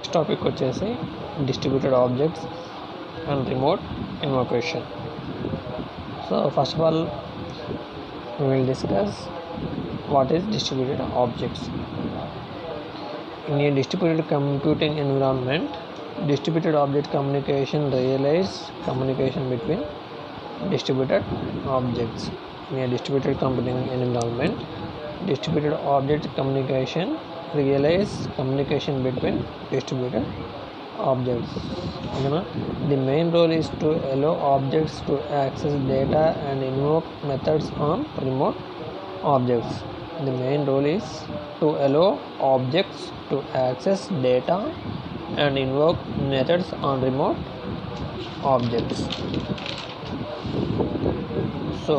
Next topic వచ్చేసి distributed objects and remote invocation. So first of all we will discuss what is distributed objects. In a distributed computing environment, distributed object communication realizes communication between distributed objects. In a distributed computing environment, distributed object communication realizes communication between distributed objects. The main role is to allow objects to access data and invoke methods on remote objects. The main role is to allow objects to access data and invoke methods on remote objects. So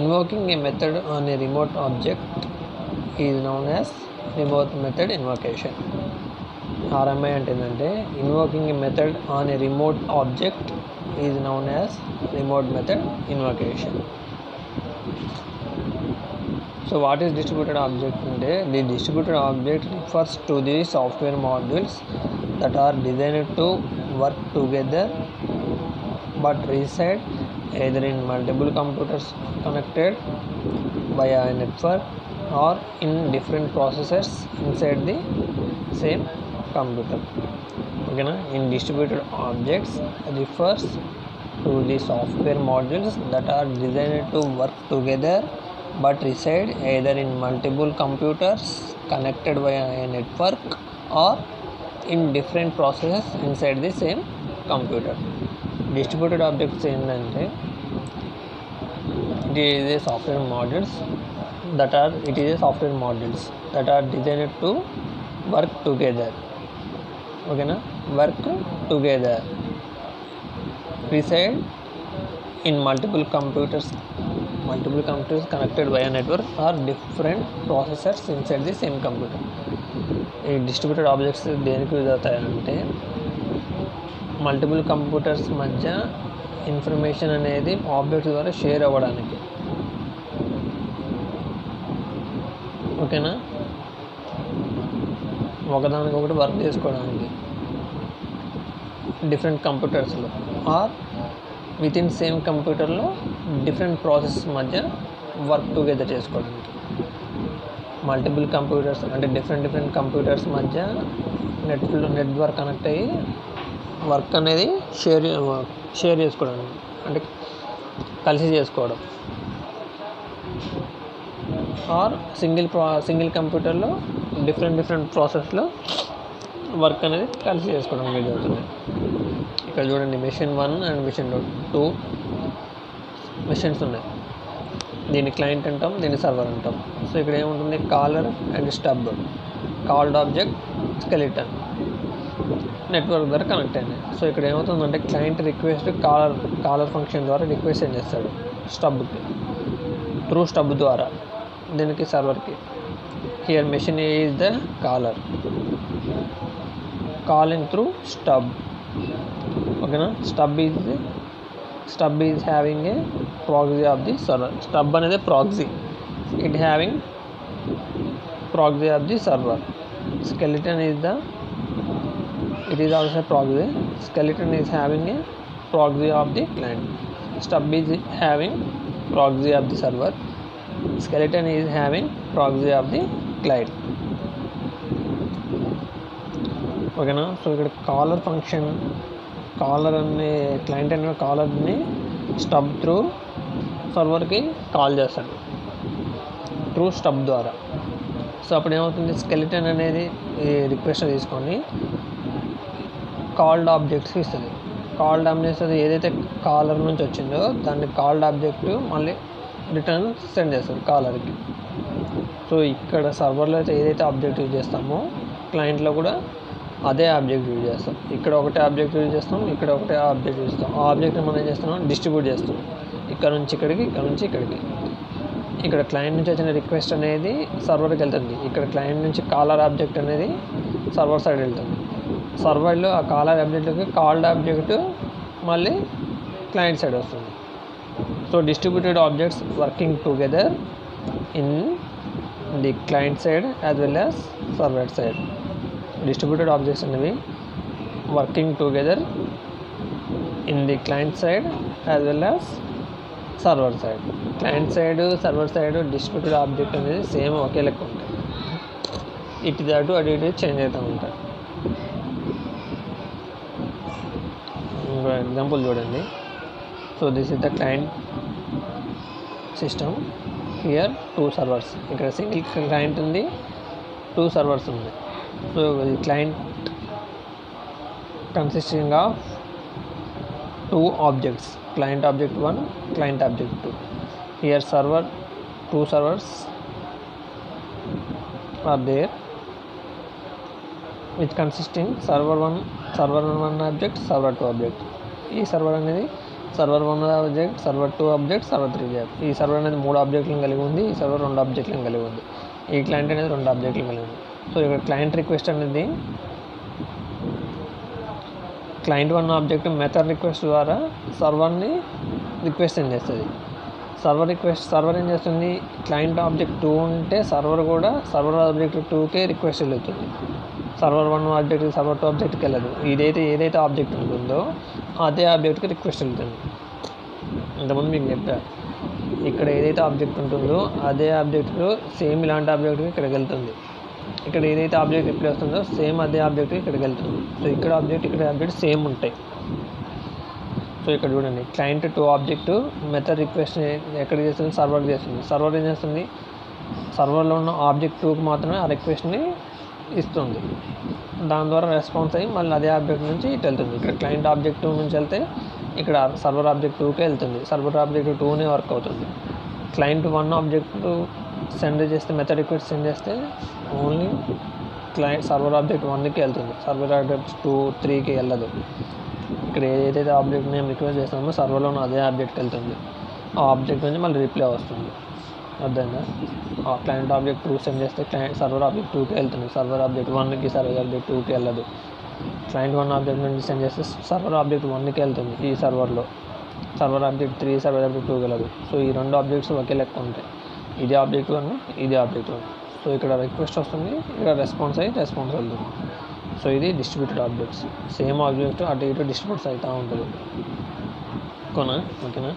invoking a method on a remote object is known as remote method invocation. RMI అంటే ఏంటంటే invoking a method on a remote object is known as remote method invocation. So what is distributed object అంటే the distributed object refers to the software modules that are designed to work together but reside either in multiple computers connected via a network or in different processors inside the same computer. In distributed objects refers to the software modules that are designed to work together but reside either in multiple computers connected via a network or in different processes inside the same computer. Distributed objects ఏంటంటే it is a software modules that are designed to work together. Work together, reside in multiple computers connected via network or different processors inside the same computer. ఈ distributed objects దేనికి use అవుతాయంటే multiple computers మధ్య information అనేది objects ద్వారా share అవ్వడానికి. ఒకదానికొకటి work చేసుకోవడానికి different కంప్యూటర్స్లో ఆర్ విత్ ఇన్ సేమ్ కంప్యూటర్లో డిఫరెంట్ ప్రాసెస్ మధ్య వర్క్ టుగెదర్ చేసుకోవడానికి. మల్టిపుల్ కంప్యూటర్స్ అంటే డిఫరెంట్ కంప్యూటర్స్ మధ్య నెట్వర్క్ కనెక్ట్ అయ్యి వర్క్ అనేది షేర్ చేసుకోవడానికి అంటే కలిసి చేసుకోవడం. ఆర్ సింగిల్ కంప్యూటర్లో డిఫరెంట్ ప్రాసెస్లో వర్క్ అనేది కలిసి చేసుకోవడం జరుగుతుంది. ఇక్కడ చూడండి, మెషిన్ 1 అండ్ మెషిన్ 2 మెషిన్స్ ఉన్నాయి. దీన్ని క్లయింట్ అంటాం, దీన్ని సర్వర్ అంటాం. సో ఇక్కడ ఏముంటుంది, caller and stub. Called object skeleton network ద్వారా కనెక్ట్ అయింది. సో ఇక్కడ ఏమవుతుందంటే క్లయింట్ రిక్వెస్ట్ కాలర్ ఫంక్షన్ ద్వారా రిక్వెస్ట్ ఏం చేస్తాడు స్టబ్కి త్రూ స్టబ్ ద్వారా దీనికి సర్వర్కి. Here machine is the caller calling through stub. Stub is having a proxy of the server. Stub అనేది proxy, it having proxy of the server. Skeleton is it is also a proxy. Skeleton is having a proxy of the client. Stub is having proxy of the server. Skeleton is having proxy of the client. So ఇక్కడ caller function, caller అనే client అనే కాలర్ని stub through సర్వర్కి call చేస్తాడు through stub ద్వారా. So అప్పుడు ఏమవుతుంది, skeleton అనేది ఈ request తీసుకొని కాల్డ్ ఆబ్జెక్ట్స్ ఇస్తుంది. కాల్డ్ ఆబ్జెక్ట్స్ అది ఏదైతే కాలర్ నుంచి వచ్చిందో దాన్ని కాల్డ్ ఆబ్జెక్ట్ మళ్ళీ రిటర్న్ సెండ్ చేస్తుంది కాలర్కి. సో ఇక్కడ సర్వర్లో అయితే ఏదైతే ఆబ్జెక్ట్ యూజ్ చేస్తామో క్లయింట్లో కూడా అదే ఆబ్జెక్ట్ యూజ్ చేస్తాం. ఇక్కడ ఒకటే ఆబ్జెక్ట్ యూజ్ చేస్తాం, ఇక్కడ ఒకటే ఆబ్జెక్ట్ యూజ్ చేస్తాం. ఆ ఆబ్జెక్ట్ని మనం ఏం చేస్తున్నాం, డిస్ట్రిబ్యూట్ చేస్తాం. ఇక్కడ నుంచి ఇక్కడికి, ఇక్కడ నుంచి ఇక్కడికి. ఇక్కడ క్లయింట్ నుంచి వచ్చిన రిక్వెస్ట్ అనేది సర్వర్కి వెళ్తుంది. ఇక్కడ క్లయింట్ నుంచి కాలర్ ఆబ్జెక్ట్ అనేది సర్వర్ సైడ్ వెళ్తుంది. సర్వర్లో ఆ కాలర్ ఆబ్జెక్ట్కి కాల్డ్ ఆబ్జెక్ట్ మళ్ళీ క్లయింట్ సైడ్ వస్తుంది. So distributed objects working together in the client side as well as server side. Distributed objects అనేవి working together in the client side as well as server side. Client side server side distributed object అనేది same ఒకే లెక్క ఉంటాయి. ఇటు అటు అటు ఇటు change అవుతూ ఉంటాయి. ఇంకో ఎగ్జాంపుల్ చూడండి. So this is the client system. Here 2 servers. ఇక్కడ సింగిల్ క్లయింట్ ఉంది, 2 సర్వర్స్ ఉంది. సో ఈ client consisting of 2 objects, client object 1, client object 2. Here 2 servers are there, which consisting server 1 object, server 2 object. ఈ server అనేది server 1 object, server 2 object, server 3 object. ఈ server అనేది 3 ఆబ్జెక్ట్లను కలిగి ఉంది, ఈ సర్వర్ 2 ఆబ్జెక్ట్లను కలిగి ఉంది. ఈ క్లయింట్ అనేది 2 ఆబ్జెక్ట్లను కలిగి ఉంది. సో ఇక్కడ క్లయింట్ రిక్వెస్ట్ అనేది క్లయింట్ 1 ఆబ్జెక్ట్ మెథడ్ రిక్వెస్ట్ ద్వారా సర్వర్ని రిక్వెస్ట్ సెండ్ చేస్తుంది. సర్వర్ ఏం చేస్తుంది, క్లయింట్ ఆబ్జెక్ట్ 2 ఉంటే సర్వర్ కూడా సర్వర్ ఆబ్జెక్ట్ 2కే రిక్వెస్ట్ వెళ్తుంది. సర్వర్ 1 ఆబ్జెక్ట్ సర్వర్ 2 ఆబ్జెక్ట్కి వెళ్ళదు. ఏదైతే ఆబ్జెక్ట్ ఉంటుందో అదే ఆబ్జెక్ట్కి రిక్వెస్ట్ వెళ్తుంది. ఇంతకుముందు మీకు చెప్పా, ఇక్కడ ఏదైతే ఆబ్జెక్ట్ ఉంటుందో అదే ఆబ్జెక్ట్ సేమ్ ఇలాంటి ఆబ్జెక్ట్కి ఇక్కడికి వెళ్తుంది. ఇక్కడ ఏదైతే ఆబ్జెక్ట్ రిప్లై వస్తుందో సేమ్ అదే ఆబ్జెక్ట్ ఇక్కడికి వెళ్తుంది. సో ఇక్కడ ఆబ్జెక్ట్ సేమ్ ఉంటాయి. సో ఇక్కడ చూడండి, క్లయింట్ 2 ఆబ్జెక్ట్ మెథడ్ రిక్వెస్ట్ ఎక్కడికి చేస్తుంది, సర్వర్కి చేస్తుంది. సర్వర్ ఏం చేస్తుంది, సర్వర్లో ఉన్న ఆబ్జెక్ట్ 2కి మాత్రమే ఆ రిక్వెస్ట్ని ఇస్తుంది. దాని ద్వారా రెస్పాన్స్ అయ్యి మళ్ళీ అదే ఆబ్జెక్ట్ నుంచి ఇటు వెళ్తుంది. ఇక్కడ క్లయింట్ ఆబ్జెక్ట్ 2 నుంచి వెళ్తే ఇక్కడ సర్వర్ ఆబ్జెక్ట్ 2కే వెళ్తుంది. సర్వర్ ఆబ్జెక్ట్ 2నే వర్క్ అవుతుంది. క్లయింట్ 1 ఆబ్జెక్ట్ సెండ్ చేస్తే మెథడ్ రిక్వెస్ట్ సెండ్ చేస్తే ఓన్లీ సర్వర్ ఆబ్జెక్ట్ 1కి వెళ్తుంది. సర్వర్ ఆబ్జెక్ట్ 2, 3కి వెళ్ళదు. ఇక్కడ ఏదైతే ఆబ్జెక్ట్ నేమ్ రిక్వెస్ట్ చేస్తామో సర్వర్లో ఉన్న అదే ఆబ్జెక్ట్కి వెళ్తుంది. ఆ ఆబ్జెక్ట్ నుంచి మళ్ళీ రిప్లై వస్తుంది. అర్థంగా, ఆ క్లయింట్ ఆబ్జెక్ట్ 2 సెండ్ చేస్తే సర్వర్ ఆబ్జెక్ట్ 2కి వెళ్తుంది. సర్వర్ ఆబ్జెక్ట్ 1కి సర్వర్ ఆబ్జెక్ట్ 2కి వెళ్ళదు. క్లయింట్ 1 ఆబ్జెక్ట్ నుంచి సెండ్ చేస్తే సర్వర్ ఆబ్జెక్ట్ 1కి వెళ్తుంది. ఈ సర్వర్లో సర్వర్ ఆబ్జెక్ట్ 3 సర్వర్ ఆబ్జెక్ట్ 2కి వెళ్ళదు. సో ఈ 2 ఆబ్జెక్ట్స్ ఒకే లెక్క ఉంటాయి. ఇది ఆబ్జెక్ట్ 1, ఇది ఆబ్జెక్ట్ 1. సో ఇక్కడ రిక్వెస్ట్ వస్తుంది, ఇక్కడ రెస్పాన్స్ వెళ్తుంది. సో ఇది డిస్ట్రిబ్యూటెడ్ ఆబ్జెక్ట్స్. సేమ్ ఆబ్జెక్ట్ అటు ఇటు డిస్ట్రిబ్యూట్స్ అవుతూ ఉంటుంది. ఓకేనా.